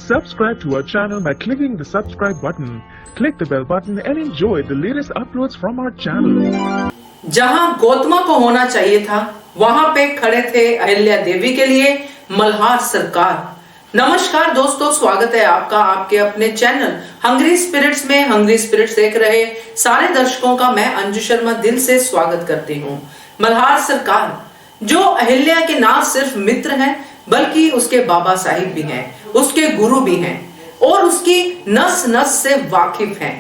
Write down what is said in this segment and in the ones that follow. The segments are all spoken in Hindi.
Subscribe to our channel by clicking the subscribe button. Click the bell button and enjoy the latest uploads from our channel. जहां गौतमा को होना चाहिए था वहां पे खड़े थे अहिल्या देवी के लिए मल्हार सरकार। नमस्कार दोस्तों, स्वागत है आपका आपके अपने चैनल हंग्री स्पिरिट्स में। हंग्री स्पिरिट्स देख रहे सारे दर्शकों का मैं अंजू शर्मा दिल से स्वागत करती हूँ। मल्हार सरकार जो अहिल्या के ना सिर्फ मित्र हैं बल्कि उसके बाबा साहिब भी हैं, उसके गुरु भी हैं और उसकी नस नस से वाकिफ हैं।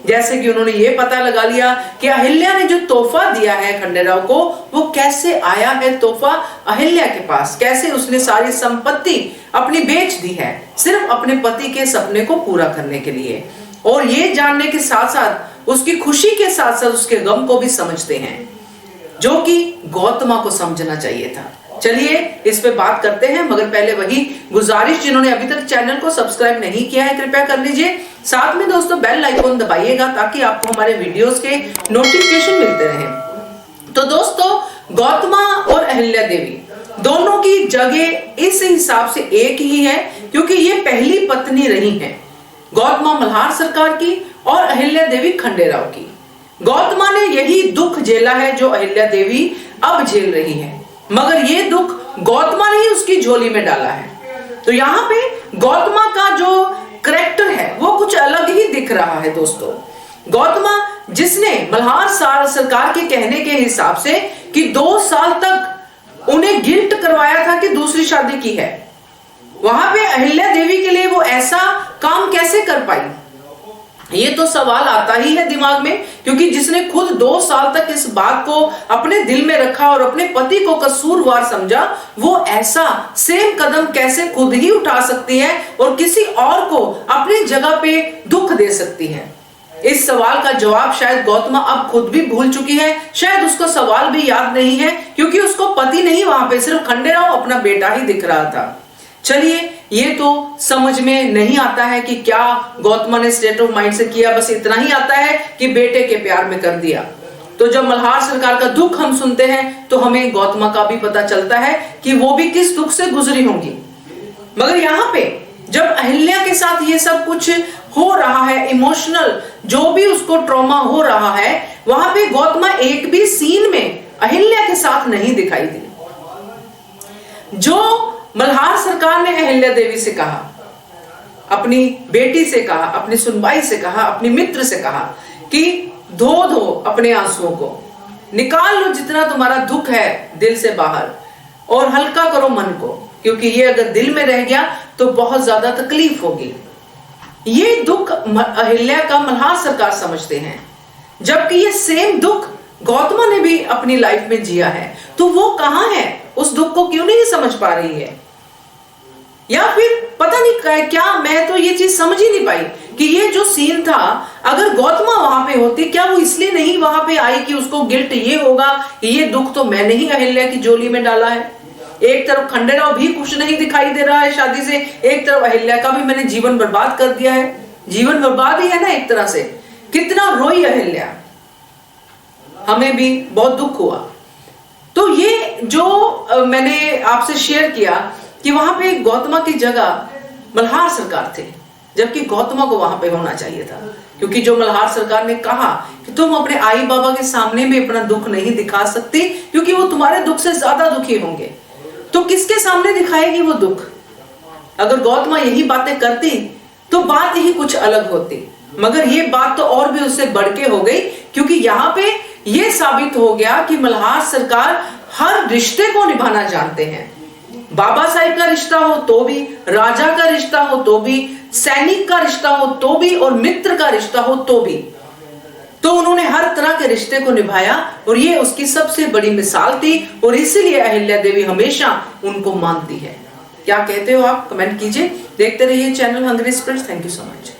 जैसे कि उन्होंने ये पता लगा लिया कि अहिल्या ने जो तोहफा दिया है खंडेराव को वो कैसे आया है तोहफा अहिल्या के पास, कैसे उसने सारी संपत्ति अपनी बेच दी है सिर्फ अपने पति के सपने को पूरा करने के लिए। और ये जानने के साथ साथ उसकी खुशी के साथ साथ उसके गम को भी समझते हैं, जो कि गौतमा को समझना चाहिए था। चलिए इस पे बात करते हैं, मगर पहले वही गुजारिश, जिन्होंने अभी तक चैनल को सब्सक्राइब नहीं किया है कृपया कर लीजिए। साथ में दोस्तों बेल आइकॉन दबाइएगा ताकि आपको हमारे वीडियोस के नोटिफिकेशन मिलते रहें। तो दोस्तों गौतमा और अहिल्या देवी दोनों की जगह इस हिसाब से एक ही है, क्योंकि ये पहली पत्नी रही हैं। गौतमा मल्हार सरकार की और अहिल्या देवी खंडेराव की। गौतमा ने यही दुख झेला है जो अहिल्या देवी अब झेल रही है, मगर ये दुख गौतमा ने ही उसकी झोली में डाला है। तो यहाँ पे गौतमा का जो करैक्टर है वो कुछ अलग ही दिख रहा है दोस्तों। गौतमा जिसने मल्हार सरकार के कहने के हिसाब से कि 2 साल तक उन्हें गिल्ट करवाया था कि दूसरी शादी की है, वहां पे अहिल्या देवी के लिए वो ऐसा काम कैसे कर पाई, ये तो सवाल आता ही है दिमाग में। क्योंकि जिसने खुद 2 साल तक इस बात को अपने दिल में रखा और अपने पति को कसूरवार समझा, वो ऐसा सेम कदम कैसे खुद ही उठा सकती है और किसी और को अपनी जगह पे दुख दे सकती है। इस सवाल का जवाब शायद गौतमा अब खुद भी भूल चुकी है, शायद उसको सवाल भी याद नहीं है, क्योंकि उसको पति नहीं वहां पे सिर्फ खंडेराव अपना बेटा ही दिख रहा था। चलिए ये तो समझ में नहीं आता है कि क्या गौतमा ने स्टेट ऑफ माइंड से किया, बस इतना ही आता है कि बेटे के प्यार में कर दिया। तो जब मल्हार सरकार का दुख हम सुनते हैं तो हमें गौतमा का भी पता चलता है कि वो भी किस दुख से गुजरी होंगी। मगर यहाँ पे जब अहिल्या के साथ ये सब कुछ हो रहा है, इमोशनल जो भी उसको ट्रॉमा हो रहा है, वहां पे गौतमा एक भी सीन में अहिल्या के साथ नहीं दिखाई दी। जो मल्हार सरकार ने अहिल्या देवी से कहा, अपनी बेटी से कहा, अपनी सुनबाई से कहा, अपनी मित्र से कहा कि धो दो अपने आंसुओं को, निकाल लो जितना तुम्हारा दुख है दिल से बाहर और हल्का करो मन को, क्योंकि ये अगर दिल में रह गया तो बहुत ज्यादा तकलीफ होगी। ये दुख अहिल्या का मल्हार सरकार समझते हैं, जबकि ये सेम दुख गौतमा ने भी अपनी लाइफ में जिया है। तो वो कहां है, उस दुख को क्यों नहीं समझ पा रही है, या फिर पता नहीं क्या, मैं तो ये चीज समझ ही नहीं पाई कि ये जो सीन था अगर गौतमा वहां पे होती, क्या वो इसलिए नहीं वहां पे आई कि उसको गिल्ट ये होगा कि ये दुख तो मैंने ही अहिल्या की झोली में डाला है। एक तरफ खंडेराव भी खुश नहीं दिखाई दे रहा है शादी से, एक तरफ अहिल्या का भी मैंने जीवन बर्बाद कर दिया है। जीवन बर्बाद ही है ना एक तरह से। कितना रोई अहिल्या, हमें भी बहुत दुख हुआ। तो ये जो मैंने आपसे शेयर किया कि वहां पे गौतमा की जगह मल्हार सरकार थे, जबकि गौतमा को वहां पे होना चाहिए था। क्योंकि जो मल्हार सरकार ने कहा कि तुम अपने आई बाबा के सामने भी अपना दुख नहीं दिखा सकती, क्योंकि वो तुम्हारे दुख से ज्यादा दुखी होंगे, तो किसके सामने दिखाएगी वो दुख। अगर गौतमा यही बातें करती तो बात ही कुछ अलग होती, मगर ये बात तो और भी उससे बढ़ के हो गई, क्योंकि यहाँ पे ये साबित हो गया कि मल्हार सरकार हर रिश्ते को निभाना जानते हैं। बाबा साहिब का रिश्ता हो तो भी, राजा का रिश्ता हो तो भी, सैनिक का रिश्ता हो तो भी और मित्र का रिश्ता हो तो भी। तो उन्होंने हर तरह के रिश्ते को निभाया और ये उसकी सबसे बड़ी मिसाल थी, और इसीलिए अहिल्या देवी हमेशा उनको मानती है। क्या कहते हो आप, कमेंट कीजिए। देखते रहिए channel hungry spirits. Thank you so much.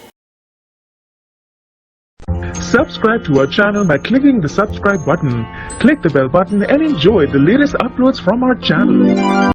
Subscribe to our channel by clicking the subscribe button. Click the bell button and enjoy the latest uploads from our channel.